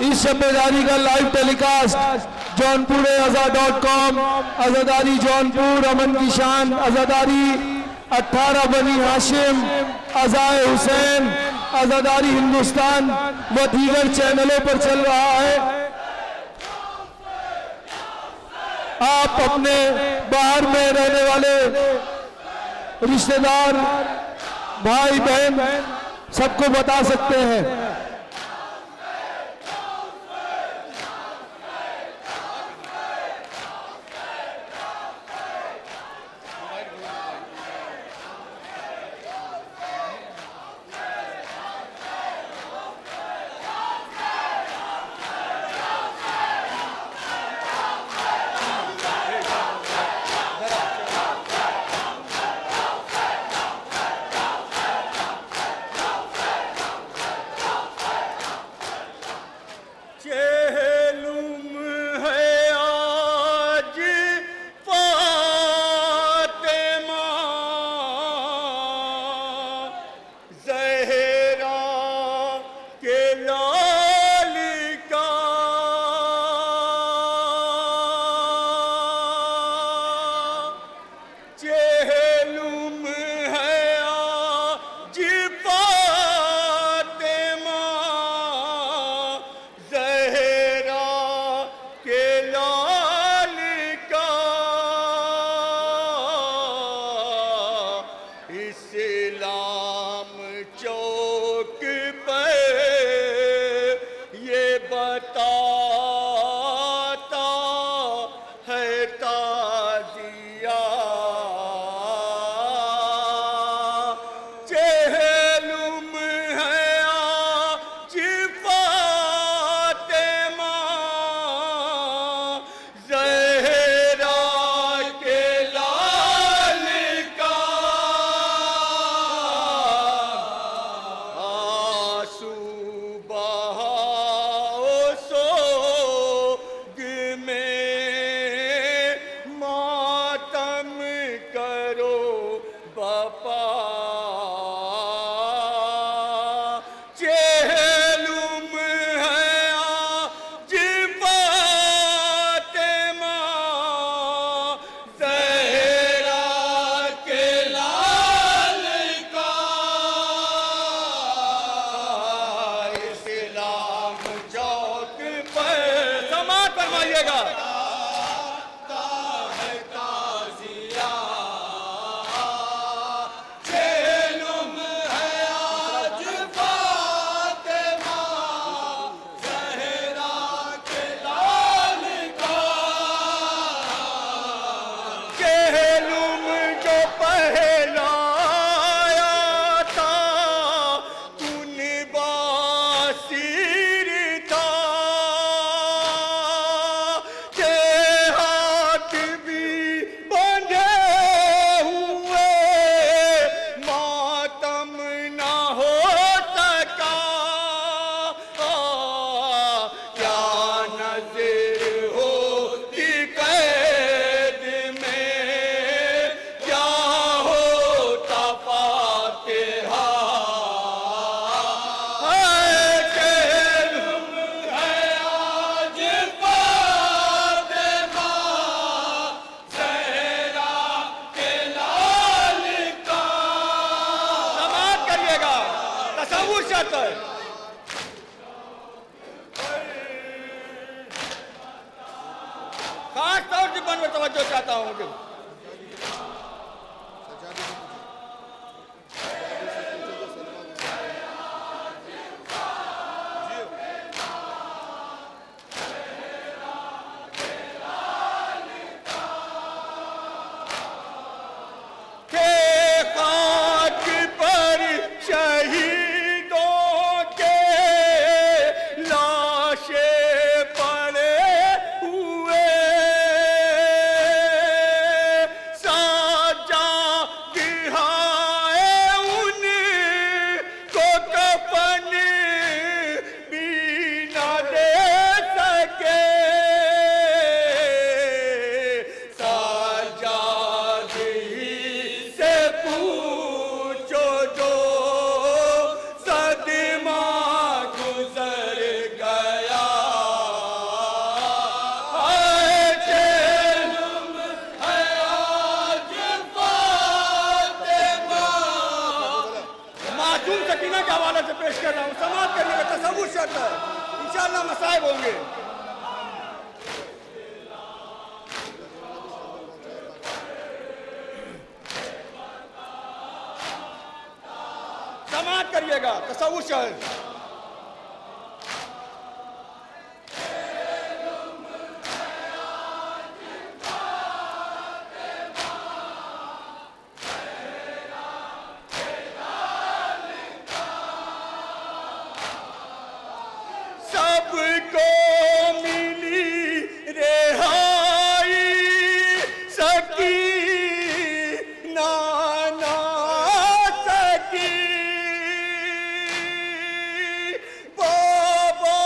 इस शब्बेदारी का live telecast Jaunpur आज़ाद.com, आज़ादारी Jaunpur, अमन की शान, आज़ादारी 18 बनी हाशिम, अज़ाए हुसैन, आज़ादारी हिंदुस्तान व दीगर चैनलों पर चल रहा है। आप अपने बाहर में रहने वाले रिश्तेदार, भाई बहन सबको बता सकते हैं। खास तौर से बनवर तवज्जो चाहता हूं कि पेश कर रहा हूँ, समाप्त करने का तसव्वुर शर्त है, इंशाअल्लाह मसाइब होंगे। समाप्त करिएगा, तसव्वुर शर्त। सबको मिली रेहाई सकी ना सकी, बाबा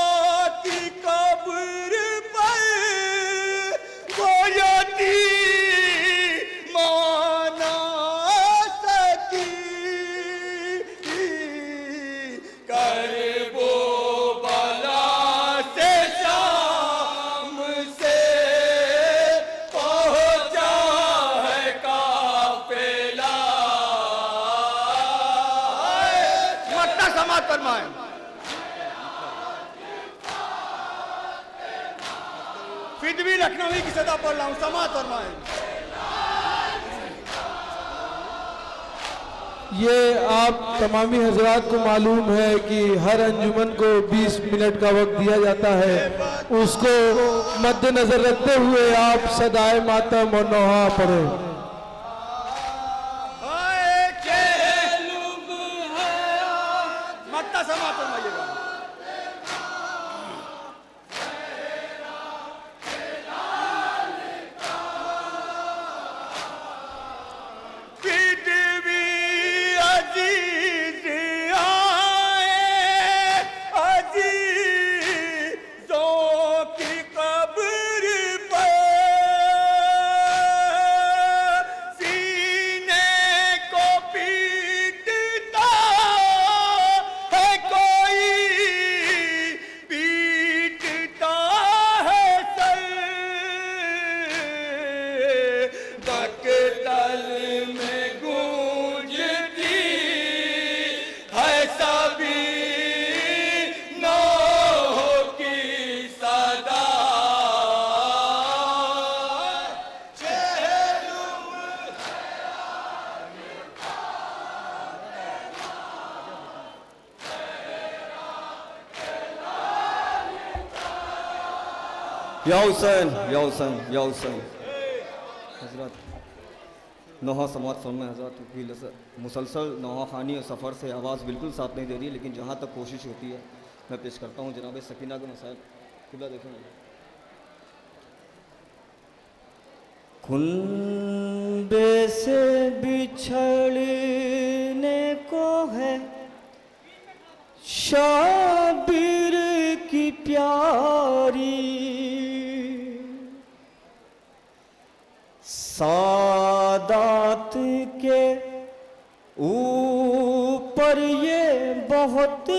की कब्र पर वो यतीम माना सकी, करबो फरमाएं। फिदवी लखनवी की सदा पढ़ रहा हूं, समात फरमाएं। ये आप तमामी हजरात को मालूम है कि हर अंजुमन को 20 मिनट का वक्त दिया जाता है, उसको मद्देनजर रखते हुए आप सदाए मातम और नौहा पढ़ें। समाप्त फरमाइएगा। फिदवी अजीज आए अजीजों की कब्र पर, सीने को पीटता या हुसैन या हुसैन या हुसैन। हजरत नौहा समात फरमाएं। हजरत की मुसलसल नौहा खानी और सफ़र से आवाज़ बिल्कुल साथ नहीं दे रही, लेकिन जहाँ तक कोशिश होती है मैं पेश करता हूँ जनाब सकीना के मसाइल। किबला देखें, कुंबे से बिछड़ने को है शाबिर की प्यारी, सादात के ऊपर ये बहुत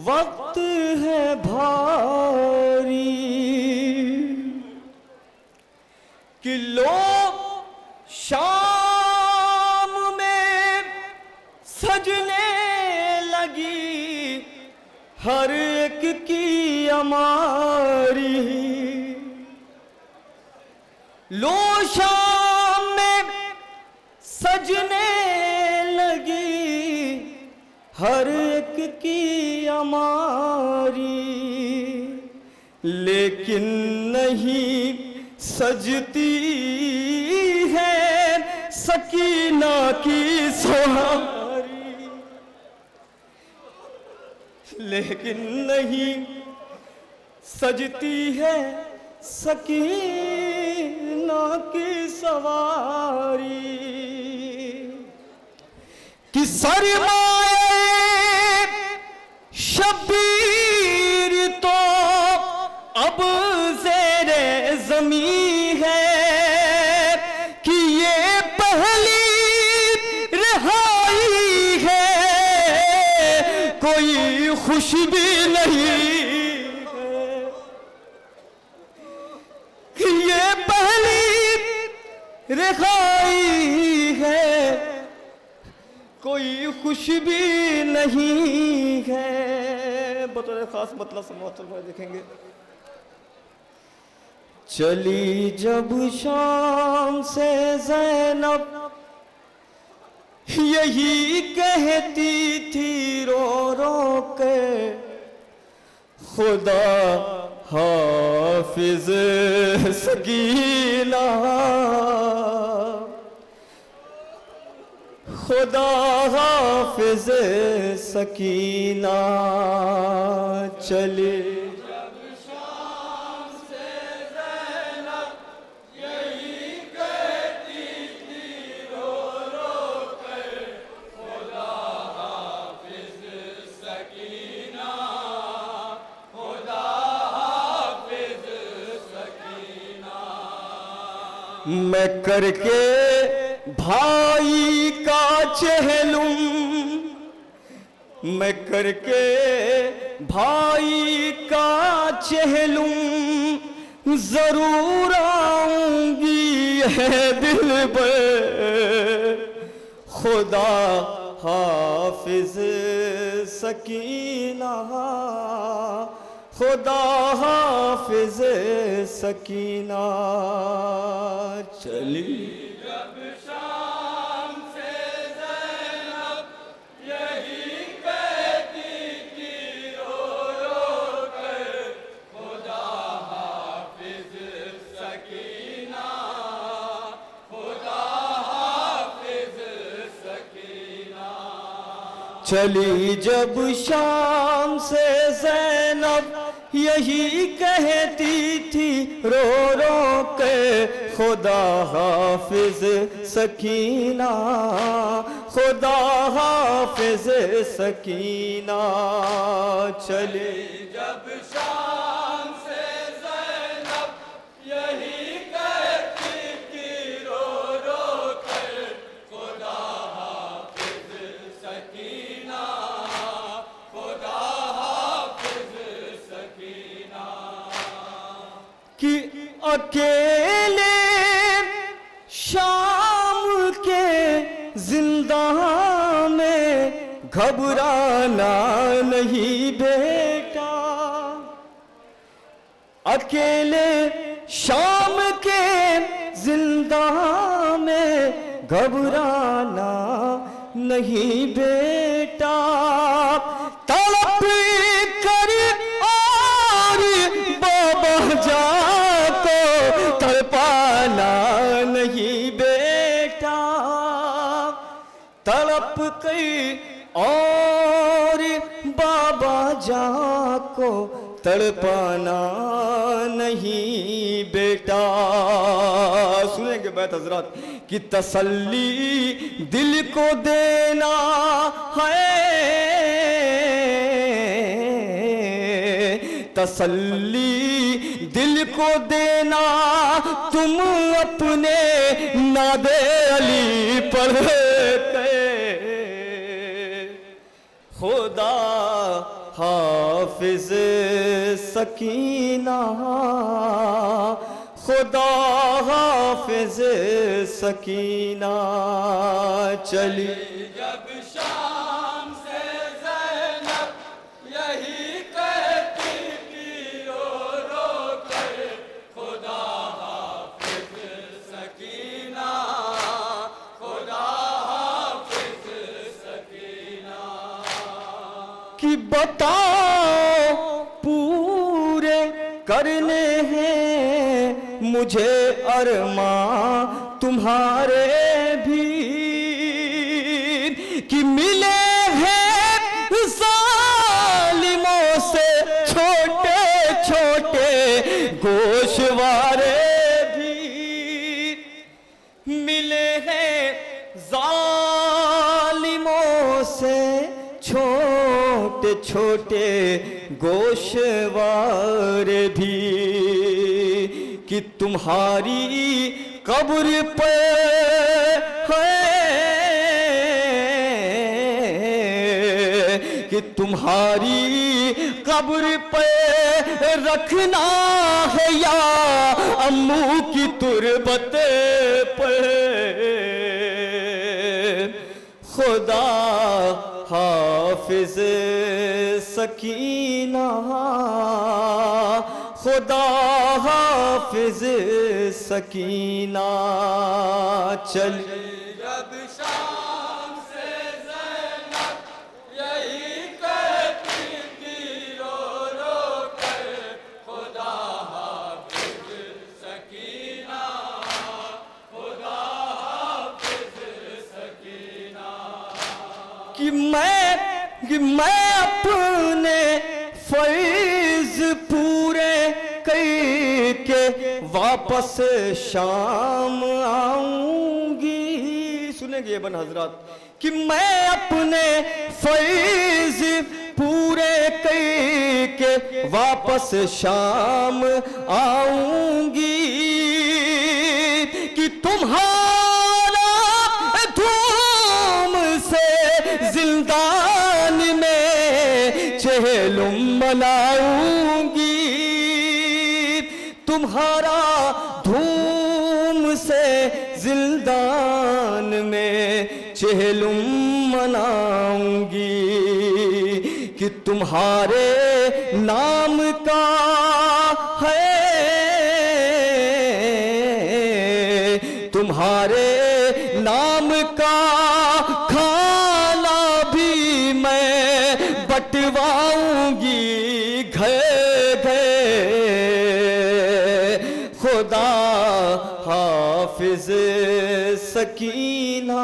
वक्त है भारी, कि लोग शाम में सजने लगी हर एक की अमारी, लो शाम में सजने लगी हर एक की अमारी, लेकिन नहीं सजती है सकीना की सवारी, लेकिन नहीं सजती है सकीना की सवारी, कि सरमाए शबीर तो अब ज़ेरे ज़मी है, कि ये पहली रिहाई है, कोई खुश भी नहीं है, कि ये पहली रिहाई है, कोई खुश भी नहीं है। बतौर खास मतलब समाप्त देखेंगे। चली जब शाम से ज़ैनब यही कहती थी रो रो के, खुदा हाफिज सकीना, खुदा हाफिज सकीना। चले जब शाम से ज़ैनब यही कहती थी रो रो कर, खुदा हाफिज सकीना, खुदा हाफिज सकीना। मैं करके भाई का चहलुम, मैं करके भाई का चहलुम, जरूर आऊंगी है दिल पर, खुदा हाफिज सकीना, खुदा हाफिज सकीना। चली जब शाम से ज़ैनब यही कहती थी रो रो कर, खुदा हाफिज सकीना, खुदा हाफिज सकीना। चली जब शाम से ज़ैनब यही कहती थी रो रो के, खुदा हाफिज सकीना, खुदा हाफिज सकीना। चले जब शाम से ज़ैनब यही कहती थी रो रो कर, खुदा हाफिज सकीना, खुदा हाफिज सकीना। कि अकेले शाम के जिंदा में घबराना नहीं बेटा, अकेले शाम के जिंदा में घबराना नहीं बेटा, तड़प कर और बाबा जाको तड़पाना नहीं बेटा, तड़प कर और बाबा जाको तड़पाना नहीं बेटा। सुनेंगे बैत हजरत कि तसल्ली दिल को देना है, तसल्ली दिल को देना तुम अपने नादे अली पढ़ के, खुदा हाफिज सकीना, खुदा हाफिज सकीना। चली जब शाम से ज़ैनब यही कहती थी रो रो कर, खुदा हाफिज सकीना, खुदा हाफिज सकीना। कि बताओ पूरे करने हैं मुझे अरमां तुम्हारे भी, कि मिले हैं जालिमों से छोटे छोटे गोशवारे भी, मिले हैं जालिमों से छोटे छोटे गोशवारे भी, कि तुम्हारी कब्र पे है, कि तुम्हारी कब्र पे रखना है या अम्मू की तुरबत पे, खुदा हाफिज सकीना, खुदा हाफिज सकीना। चल जब शाम से ज़ैनब यही कहती थी रो रो कर, खुदा हाफिज सकीना, खुदा हाफिज सकीना। कि मैं अपने फैज़ पूरे करके वापस शाम आऊंगी। सुनेंगे बन हजरात कि मैं अपने फैज़ पूरे करके वापस शाम आऊंगी, कि तुम्हारा धूम से जिंदान में चहलुम मनाऊंगी, तुम्हारा धूम से जिंदान में चहलुम मनाऊंगी, कि तुम्हारे नाम का है, तुम्हारे नाम का खाना भी मैं बंटवाऊंगी घर घर। खुदा हाफिज सकीना,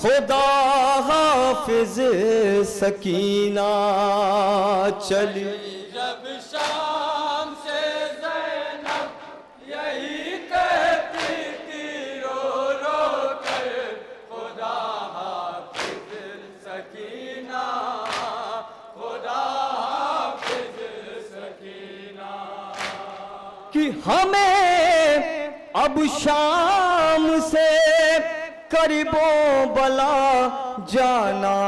खुदा हाफिज सकीना। चली जब शाम से ज़ैनब यही कहती थी रो रो कर, खुदा हाफिज सकीना, खुदा हाफिज सकीना। कि हमें अब शाम से करीबो बला जाना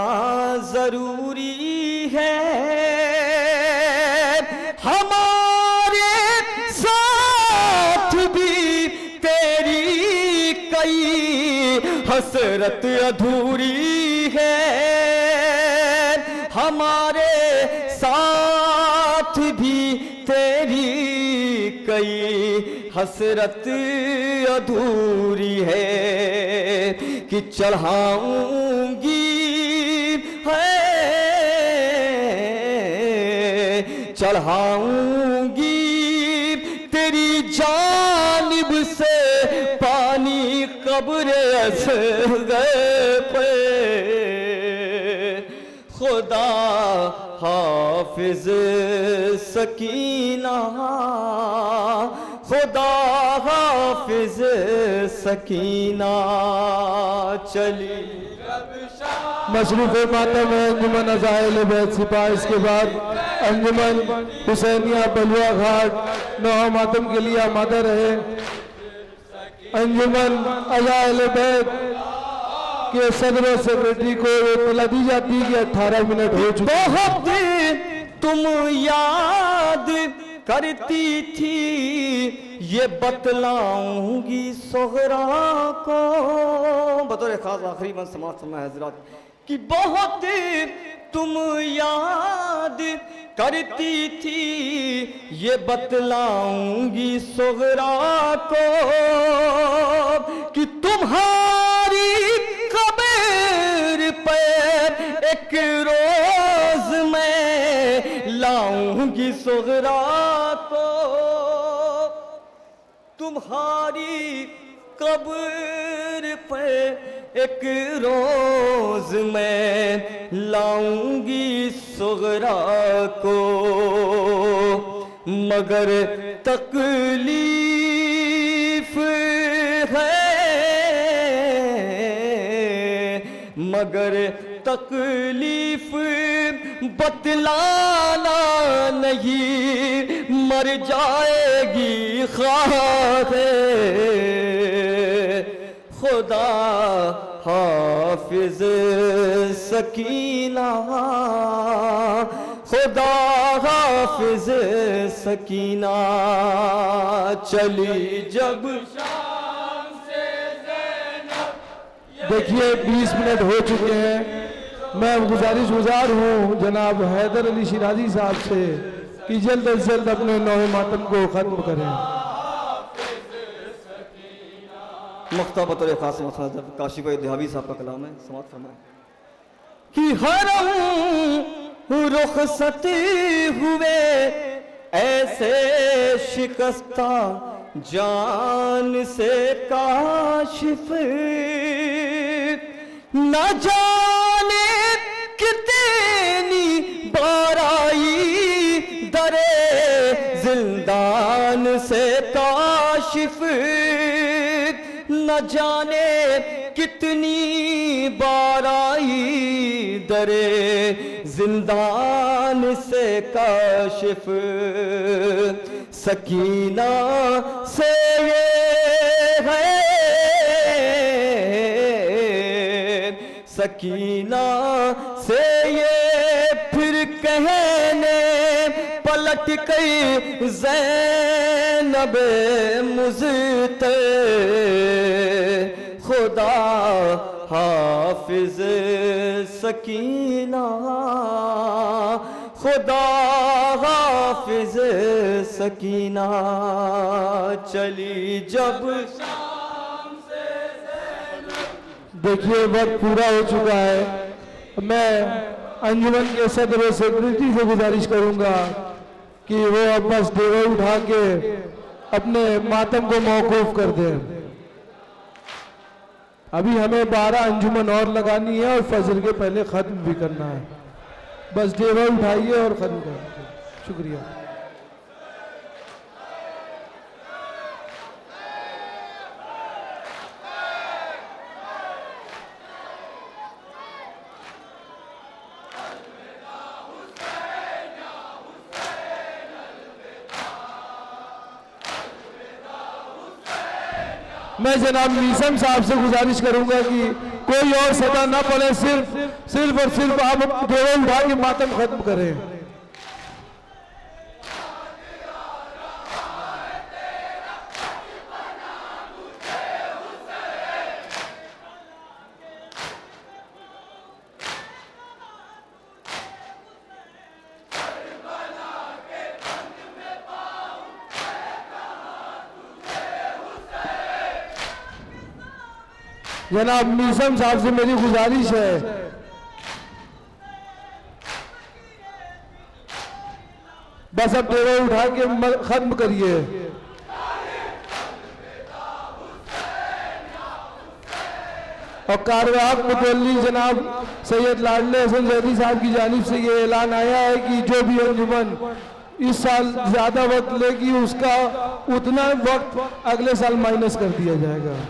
जरूरी है, हमारे साथ भी तेरी कई हसरत अधूरी है, हमारे साथ भी तेरी कई हसरत अधूरी है, कि चढ़ाऊंगी है, चढ़ाऊंगी तेरी जानिब से पानी कब्र असग़र पे। खुदा हाफिज सकीना, खुदा हाफिज सकीना। चली मशरूफ़ मातम है अंजुमन अज़ाइल बैत सिपाह। इसके बाद अंजुमन हुसैनिया बलुआ घाट नौ मातम के लिए आमादा रहे। अंजुमन अज़ाइल बैत के सदर और सेक्रेटरी को इत्तला दी जाती है कि 18 मिनट हो चुके। बहुत तुम याद करती थी ये बतलाऊंगी सोहरा को। बतौर खास आखिरी मन समाज समय हजरात कि बहुत तुम याद करती थी ये बतलाऊंगी सोहरा को, कि तुम्हारी कब्र पर एक रोज मैं लाऊंगी सोहरा को, तुम्हारी कब्र पे एक रोज मैं लाऊंगी सोहरा को। मगर तकलीफ है, मगर तकलीफ बतलाना नहीं, मर जाएगी ख्वाह खुदा हाफिज सकीना, खुदा हाफिज सकीना। चली जब देखिए 20 मिनट हो चुके हैं। मैं गुजार हूँ जनाब हैदर अली शिराजी साहब से कि जल्द अज जल्द अपने नौहे मातम को ख़त्म करें। मुख्ता बतौर खास मुखातिब काशिफ देहावी साहब का कलाम है, समाअत फरमाएं। कि हरम रुखसती हुए ऐसे शिकस्ता जान से काशिफ न जाने कितनी बार आई दरे जिंदान से काशिफ न जाने कितनी बार आई दरे जिंदान से काशिफ सकीना से ये है सकीना से ये फिर कहने पलट गई ज़ैनब मुज़्ते खुदा हाफिज सकीना खुदा हाफिज सकीना चली जब। देखिए वक्त पूरा हो चुका है। मैं अंजुमन के सदर सेक्रेटरी से गुजारिश करूंगा कि वो अब बस देवा उठा के अपने मातम को मौकूफ कर दें। अभी हमें 12 अंजुमन और लगानी है और फजर के पहले ख़त्म भी करना है। बस देवा उठाइए और ख़त्म कर दीजिए। शुक्रिया। मैं जनाब मीसम साहब से गुजारिश करूंगा कि कोई और सदा ना पड़े, सिर्फ और सिर्फ आप देवा उठा के मातम खत्म करें। जनाब मीसम साहब से मेरी गुजारिश है बस अब देवा उठा के खत्म करिए। और कारवाक मुतवल्ली जनाब सैयद लाडले हसन जैदी साहब की जानिब से ये ऐलान आया है कि जो भी अंजुमन इस साल ज्यादा वक्त लेगी उसका उतना वक्त अगले साल माइनस कर दिया जाएगा।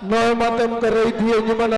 नौ मातम कर रही थी अंजुमन